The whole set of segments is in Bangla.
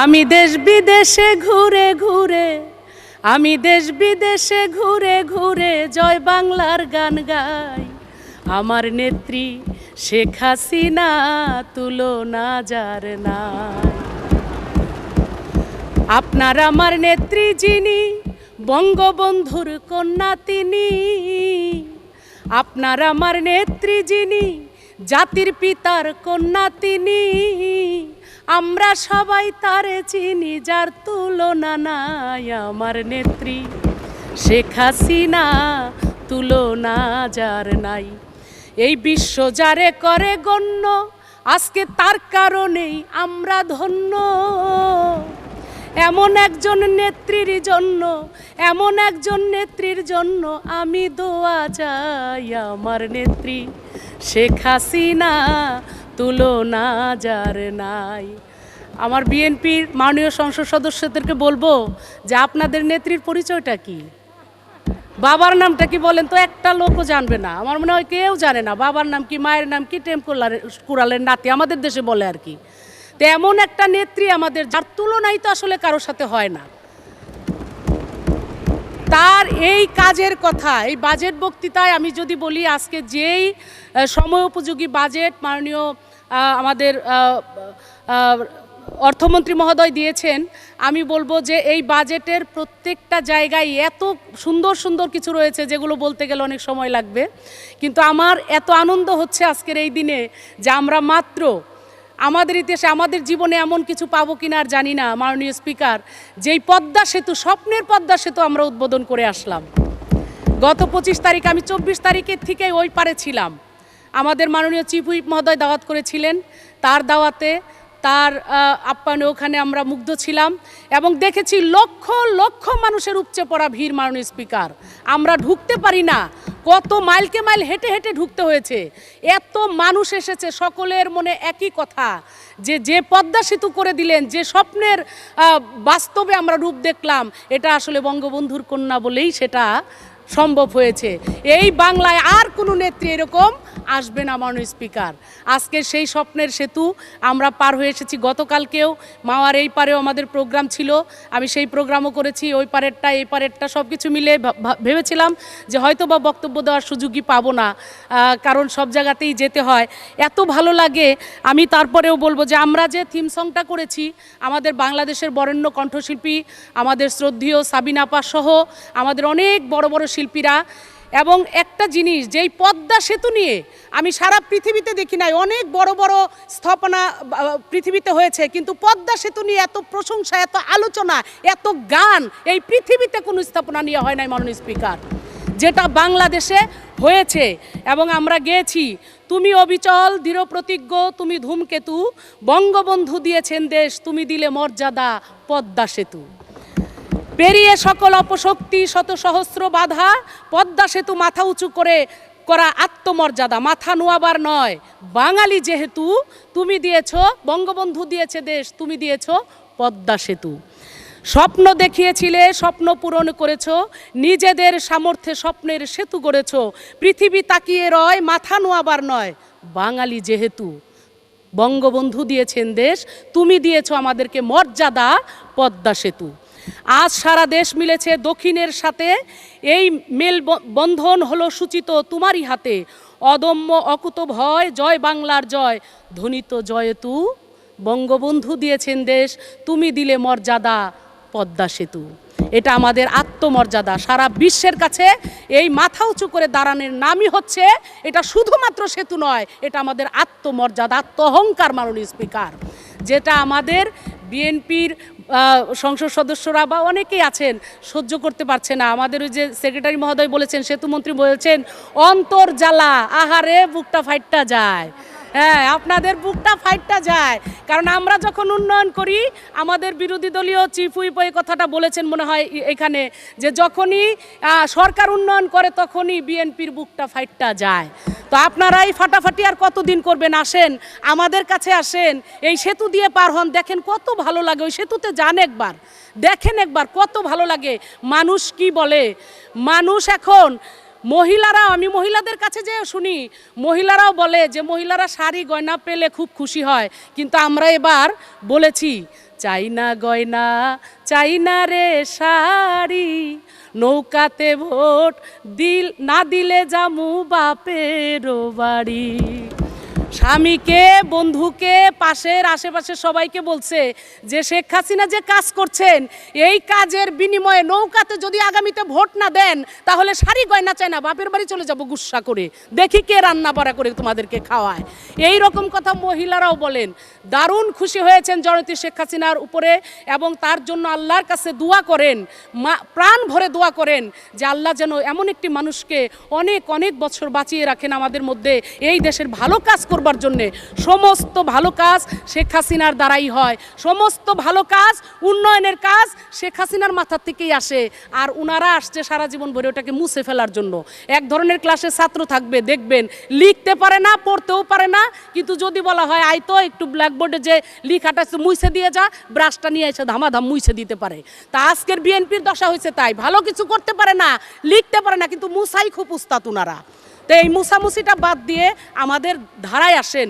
আমি দেশ বিদেশে ঘুরে ঘুরে, আমি দেশ বিদেশে ঘুরে ঘুরে জয় বাংলার গান গাই। আমার নেত্রী শেখ হাসিনা তুলনা যার নাই। আপনার আমার নেত্রী যিনি, বঙ্গবন্ধুর কন্যা তিনি। আপনার আমার নেত্রী যিনি, জাতির পিতার কন্যা তিনি। আমরা সবাই তারে চিনি, যার তুলনা নাই। আমার নেত্রী শেখ হাসিনা তুলনা যার নাই। এই বিশ্ব যারে করে গণ্য, আজকে তার কারণেই আমরা ধন্য। এমন একজন নেত্রীর জন্য, এমন একজন নেত্রীর জন্য আমি দোয়া চাই। আমার নেত্রী শেখ হাসিনা তুলনা যার নাই। আমার বিএনপির মাননীয় সংসদ সদস্যদেরকে বলবো যে আপনাদের নেত্রীর পরিচয়টা কি, বাবার নামটা কি বলেন তো? একটা লোকও জানবে না, আমার মনে হয় কেউ জানে না বাবার নাম কি, মায়ের নাম কি। কুড়ালের নাতি আমাদের দেশে বলে আর কি। তো এমন একটা নেত্রী আমাদের, যার তুলনাই তো আসলে কারোর সাথে হয় না। তার এই কাজের কথা, এই বাজেট বক্তৃতায় আমি যদি বলি, আজকে যেই সময় উপযোগী বাজেট মাননীয় আমাদের অর্থমন্ত্রী মহোদয় দিয়েছেন, আমি বলবো যে এই বাজেটের প্রত্যেকটা জায়গায় এত সুন্দর সুন্দর কিছু রয়েছে যেগুলো বলতে গেলে অনেক সময় লাগবে। কিন্তু আমার এত আনন্দ হচ্ছে আজকের এই দিনে যে আমরা মাত্র আমাদের ইতিহাসে, আমাদের জীবনে এমন কিছু পাবো কিনা আর জানি না, মাননীয় স্পিকার, যেই পদ্মা সেতু, স্বপ্নের পদ্মা সেতু আমরা উদ্বোধন করে আসলাম গত 25 তারিখ। আমি 24 তারিখের থেকে ওই পারে ছিলাম। আমাদের মাননীয় চিফ হুইপ মহোদয় দাওয়াত করেছিলেন, তার দাওয়াতে, তার আপ্যায়নে ওখানে আমরা মুগ্ধ ছিলাম এবং দেখেছি লক্ষ লক্ষ মানুষের উপচে পড়া ভিড়। মাননীয় স্পিকার, আমরা ঢুকতে পারি না, কত মাইলকে মাইল হেঁটে হেঁটে ঢুকতে হয়েছে। এত মানুষ এসেছে, সকলের মনে একই কথা যে যে পদ্মা সেতু করে দিলেন, যে স্বপ্নের বাস্তবে আমরা রূপ দেখলাম, এটা আসলে বঙ্গবন্ধুর কন্যা বলেই সেটা সম্ভব হয়েছে। এই বাংলায় আর কোনো নেত্রী এরকম আসবে না। মাননীয় স্পিকার, আজকে সেই স্বপ্নের সেতু আমরা পার হয়ে এসেছি। গতকালকেও মাওয়ার এই পারেও আমাদের প্রোগ্রাম ছিল, আমি সেই প্রোগ্রামও করেছি। ওই পারেরটা এই পারেরটা সব কিছু মিলে ভেবেছিলাম যে হয়তো বা বক্তব্য দেওয়ার সুযোগই পাবো না, কারণ সব জায়গাতেই যেতে হয়। এত ভালো লাগে। আমি তারপরেও বলবো যে আমরা যে থিম সংটা করেছি, আমাদের বাংলাদেশের বরেণ্য কণ্ঠশিল্পী, আমাদের শ্রদ্ধেয় সাবিনা আপা সহ আমাদের অনেক বড় বড় শিল্পীরা, এবং একটা জিনিস, যেই পদ্মা সেতু নিয়ে আমি সারা পৃথিবীতে দেখি নাই, অনেক বড় বড় স্থাপনা পৃথিবীতে হয়েছে, কিন্তু পদ্মা সেতু নিয়ে এত প্রশংসা, এত আলোচনা, এত গান এই পৃথিবীতে কোনো স্থাপনা নিয়ে হয় নাই। মাননীয় স্পিকার, যেটা বাংলাদেশে হয়েছে, এবং আমরা গেয়েছি, তুমি অবিচল দৃঢ় প্রতিজ্ঞ, তুমি ধূমকেতু, বঙ্গবন্ধু দিয়েছেন দেশ, তুমি দিলে মর্যাদা পদ্মা সেতু। পেরিয়ে সকল অপশক্তি, শত সহস্র বাধা, পদ্মা সেতু মাথা উঁচু করে করা আত্মমর্যাদা, মাথা নোয়াবার নয়। বাঙালি যেহেতু, তুমি দিয়েছ, বঙ্গবন্ধু দিয়েছে দেশ, তুমি দিয়েছ পদ্মা সেতু। স্বপ্ন দেখিয়েছিলে, স্বপ্ন পূরণ করেছ, নিজেদের সামর্থ্যে স্বপ্নের সেতু গড়েছ। পৃথিবী তাকিয়ে রয়, মাথা নোয়াবার নয়। বাঙালি যেহেতু, বঙ্গবন্ধু দিয়েছেন দেশ, তুমি দিয়েছ আমাদেরকে মর্যাদা পদ্মা সেতু। আজ সারা দেশ মিলেছে দক্ষিণের সাথে, এই মেল বন্ধন হলো সূচিত তোমারই হাতে। অদম্য অকুত ভয়, জয় বাংলার জয়, ধ্বনিত জয়তু, বঙ্গবন্ধু দিয়েছেন দেশ, তুমি দিলে মর্যাদা পদ্মা সেতু। এটা আমাদের আত্মমর্যাদা। সারা বিশ্বের কাছে এই মাথা উঁচু করে দাঁড়ানোর নামই হচ্ছে, এটা শুধুমাত্র সেতু নয়, এটা আমাদের আত্মমর্যাদা, আত্ম অহংকার। মাননীয় স্পিকার, যেটা আমাদের বিএনপির সংসদ সদস্যরা বা অনেকেই আছেন সহ্য করতে পারছে না। আমাদের ওই যে সেক্রেটারি মহোদয় বলেছেন, সেতুমন্ত্রী বলেছেন, অন্তর জ্বালা, আহারে বুকটা ফাইটটা যায়। হ্যাঁ, আপনাদের বুকটা ফাইটটা যায়, কারণ আমরা যখন উন্নয়ন করি, আমাদের বিরোধী দলীয় চিফ হুইপ এই কথাটা বলেছেন মনে হয় এখানে, যে যখনই সরকার উন্নয়ন করে তখনই বিএনপির বুকটা ফাইটটা যায়। তো আপনারাই ফাটাফাটি আর কতদিন করবেন? আসেন, আমাদের কাছে আসেন, এই সেতু দিয়ে পার হন, দেখেন কত ভালো লাগে। ওই সেতুতে যান একবার, দেখেন একবার কত ভালো লাগে। মানুষ কি বলে, মানুষ এখন মহিলারা, আমি মহিলাদের কাছে যে শুনি, মহিলারাও বলে যে মহিলারা শাড়ি গয়না পেলে খুব খুশি হয়, কিন্তু আমরা এবার বলেছি চাই না গয়না, চাই না রে শাড়ি, নৌকাতে ভোট না দিলে যামু বাপের বাড়ি। স্বামীকে, বন্ধুকে, পাশের আশেপাশে সবাইকে বলছে যে শেখ হাসিনা যে কাজ করছেন এই কাজের বিনিময়ে নৌকাতে যদি আগামীতে ভোট না দেন তাহলে শাড়ি গয়না চাই না, বাপের বাড়ি চলে যাব গুস্সা করে, দেখি কে রান্না বাড়া করে তোমাদেরকে খাওয়ায়। এই রকম কথা মহিলারাও বলেন। দারুণ খুশি হয়েছেন জননেত্রী শেখ হাসিনার উপরে এবং তার জন্য আল্লাহর কাছে দোয়া করেন, প্রাণ ভরে দোয়া করেন যে আল্লাহ যেন এমন একটি মানুষকে অনেক অনেক বছর বাঁচিয়ে রাখেন আমাদের মধ্যে, এই দেশের ভালো কাজ করবার জন্যে। সমস্ত ভালো কাজ শেখ হাসিনার দ্বারাই হয়, সমস্ত ভালো কাজ, উন্নয়নের কাজ শেখ হাসিনার মাথার থেকেই আসে। আর উনারা আসছে সারা জীবন ভরে ওটাকে মুছে ফেলার জন্য। এক ধরনের ক্লাসে ছাত্র থাকবে, দেখবেন লিখতে পারে না, পড়তেও পারে না, কিন্তু যদি বলা হয় আই তো একটু ব্ল্যাকবোর্ডে যে লিখাটা মুছে দিয়ে যা, ব্রাশটা নিয়ে এসে ধামাধাম মুছে দিতে পারে। তা আজকের বিএনপির দশা হয়েছে তাই, ভালো কিছু করতে পারে না, লিখতে পারে না, কিন্তু মুছাই খুব উস্তাদ উনারা। তো এই মুছামুছিটা বাদ দিয়ে আমাদের ধারায় আসেন।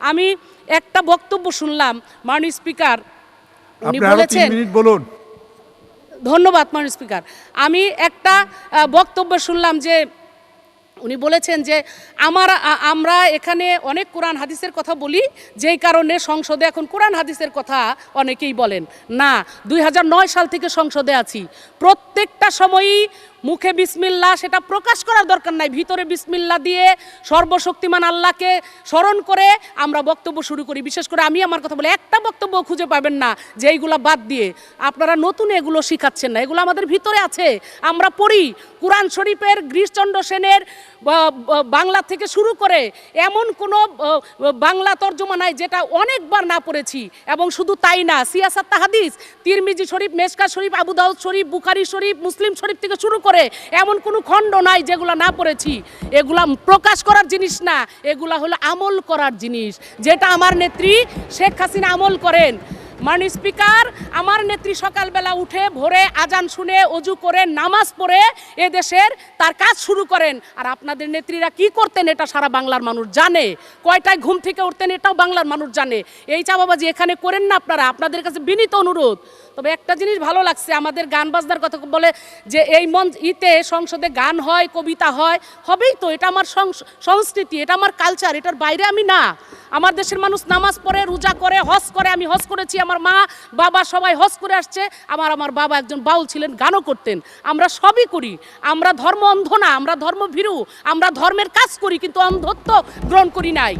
আমি একটা বক্তব্য শুনলাম মাননীয় স্পিকার, উনি বলেছেন, বলুন। ধন্যবাদ মাননীয় স্পিকার। আমি একটা বক্তব্য শুনলাম যে উনি বলেছেন যে আমরা এখানে অনেক কোরআন হাদিসের কথা বলি, যেই কারণে সংসদে এখন কোরআন হাদিসের কথা অনেকেই বলেন না। 2009 সাল থেকে সংসদে আছি, প্রত্যেকটা সময়ই মুখে বিসমিল্লাহ সেটা প্রকাশ করার দরকার নাই, ভিতরে বিসমিল্লাহ দিয়ে সর্বশক্তিমান আল্লাহকে স্মরণ করে আমরা বক্তব্য শুরু করি। বিশেষ করে আমি আমার কথা বলে একটা বক্তব্য খুঁজে পাবেন না যে এইগুলা বাদ দিয়ে আপনারা নতুন এগুলো শিখাচ্ছেন না, এগুলো আমাদের ভিতরে আছে, আমরা পড়ি। কুরআন শরীফের গিরিশচন্দ্র সেনের বাংলা থেকে শুরু করে এমন কোনো বাংলা তর্জমা নাই যেটা অনেকবার না পড়েছি। এবং শুধু তাই না, সিয়াসাত হাদিস, তিরমিজি শরীফ, মেশকা শরীফ, আবু দাউদ শরীফ, বুখারী শরীফ, মুসলিম শরীফ থেকে শুরু করে এমন কোনো খণ্ড নাই যেগুলো না পড়েছি। এগুলা প্রকাশ করার জিনিস না, এগুলা হলো আমল করার জিনিস, যেটা আমার নেত্রী শেখ হাসিনা আমল করেন। মাননীয় স্পিকার, আমার নেত্রী সকালবেলা উঠে ভোরে আজান শুনে অজু করে নামাজ পড়ে এদেশের তার কাজ শুরু করেন। আর আপনাদের নেত্রীরা কি করতেন এটা সারা বাংলার মানুষ জানে, কয়টায় ঘুম থেকে উঠতেন এটাও বাংলার মানুষ জানে। এই চাপাবাজি এখানে করেন না আপনারা, আপনাদের কাছে বিনীত অনুরোধ। তবে একটা জিনিস ভালো লাগছে, আমাদের গান বাজনার কথা বলে যে এই সংসদে গান হয়, কবিতা হয়, হবেই তো, এটা আমার সংস্কৃতি, এটা আমার কালচার, এটার বাইরে আমি না। আমার দেশের মানুষ নামাজ পড়ে, রোজা করে, হজ করে, আমি হজ করেছি, আমার মা বাবা সবাই হজ করে আসছে, আমার বাবা একজন বাউল ছিলেন, গানও করতেন, আমরা সবই করি। আমরা ধর্ম অন্ধ না, আমরা ধর্মভীরু, আমরা ধর্মের কাজ করি, কিন্তু অন্ধত্ব গ্রহণ করি নাই।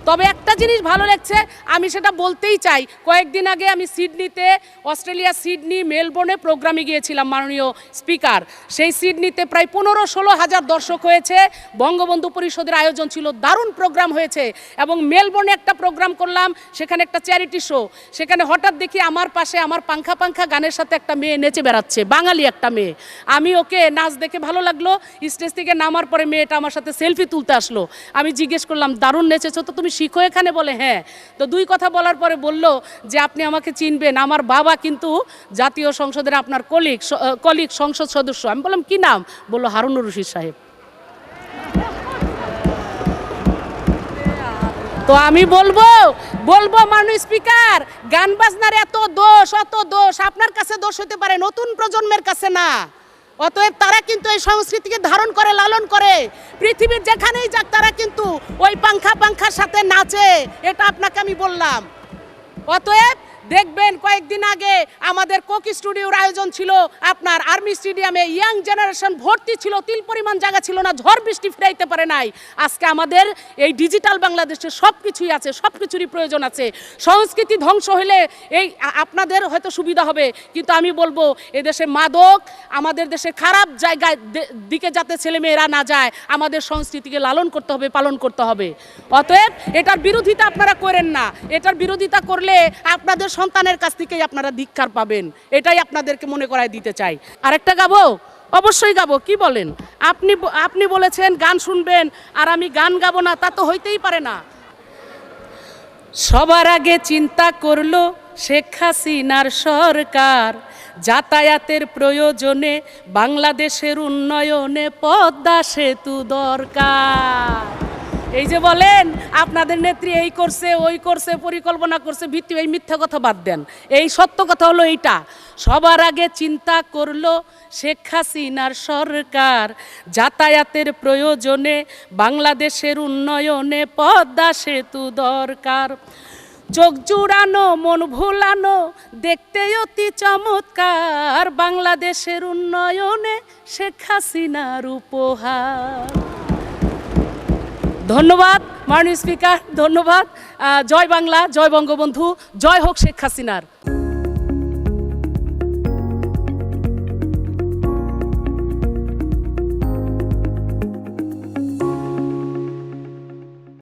তবে একটা জিনিস ভালো লাগছে, আমি সেটা বলতেই চাই। কয়েকদিন আগে আমি সিডনিতে, অস্ট্রেলিয়া সিডনি, মেলবোর্নে প্রোগ্রামে গিয়েছিলাম মাননীয় স্পিকার। সেই সিডনিতে প্রায় 15-16 হাজার দর্শক হয়েছে, বঙ্গবন্ধু পরিষদের আয়োজন ছিল, দারুণ প্রোগ্রাম হয়েছে। এবং মেলবোর্নে একটা প্রোগ্রাম করলাম, সেখানে একটা চ্যারিটি শো, সেখানে হঠাৎ দেখি আমার পাশে আমার পাংখা পাংখা গানের সাথে একটা মেয়ে নেচে বেড়াচ্ছে, বাঙালি একটা মেয়ে। আমি ওকে নাচ দেখে ভালো লাগলো, স্টেজ থেকে নামার পরে মেয়েটা আমার সাথে সেলফি তুলতে আসলো। আমি জিজ্ঞেস করলাম, দারুণ নেচেছো তো, তুমি শিখো এখানে? বলে হ্যাঁ। তো দুই কথা বলার পরে বলল যে আপনি আমাকে চিনবেন, আমার বাবা কিন্তু জাতীয় সংসদের আপনার কলিগ সংসদ সদস্য। আমি বললাম কি নাম? বলল হারুনুর রশিদ সাহেব। তো আমি বলবো মাননীয় স্পিকার, গান বাজনার এত দোষ, অত দোষ আপনার কাছে দোষ হতে পারে, নতুন প্রজন্মের কাছে না। অতএব তারা কিন্তু এই সংস্কৃতিকে ধারণ করে, লালন করে, পৃথিবীর যেখানেই যাক তারা কিন্তু ওই পাংখার সাথে নাচে, এটা আপনাকে আমি বললাম। অতএব দেখবেন কয়েকদিন আগে আমাদের কোকি স্টুডিওর আয়োজন ছিল আপনার আর্মি স্টেডিয়ামে, ইয়াং জেনারেশন ভর্তি ছিল, তিল পরিমাণ জায়গা ছিল না, ঝড় বৃষ্টি ফিরাইতে পারে নাই। আজকে আমাদের এই ডিজিটাল বাংলাদেশে সব কিছুই আছে, সব কিছুরই প্রয়োজন আছে। সংস্কৃতি ধ্বংস হলে এই আপনাদের হয়তো সুবিধা হবে, কিন্তু আমি বলবো এদেশে মাদক, আমাদের দেশে খারাপ জায়গায় দিকে যাতে ছেলেমেয়েরা না যায়, আমাদের সংস্কৃতিকে লালন করতে হবে, পালন করতে হবে। অতএব এটার বিরোধিতা আপনারা করেন না, এটার বিরোধিতা করলে আপনাদের সন্তানের কাছ থেকেই আপনারা ধিক্কার পাবেন, এটাই আপনাদেরকে মনে করায় দিতে চাই। আরেকটা গাবো? অবশ্যই গাবো, কি বলেন? আপনি বলেছেন গান শুনবেন আর আমি গান গাবো না, তা তো হইতেই পারে না। সবার আগে চিন্তা করলো শেখ হাসিনার সরকার, যাতায়াতের প্রয়োজনে বাংলাদেশের উন্নয়নে পদ্মা সেতু দরকার। এই যে বলেন আপনাদের নেত্রী এই করছে ওই করছে পরিকল্পনা করছে, ভিত্তি এই মিথ্যা কথা বাদ দেন। এই সত্য কথা হলো এইটা, সবার আগে চিন্তা করলো শেখ হাসিনার সরকার যাতায়াতের প্রয়োজনে বাংলাদেশের উন্নয়নে পদ্মা সেতু দরকার। চোখ জুড়ানো মন ভুলানো দেখতে অতি চমৎকার, বাংলাদেশের উন্নয়নে শেখ হাসিনার উপহার। ধন্যবাদ মাননীয় স্পিকার, ধন্যবাদ। জয় বাংলা, জয় বঙ্গবন্ধু, জয় হোক শেখ হাসিনার।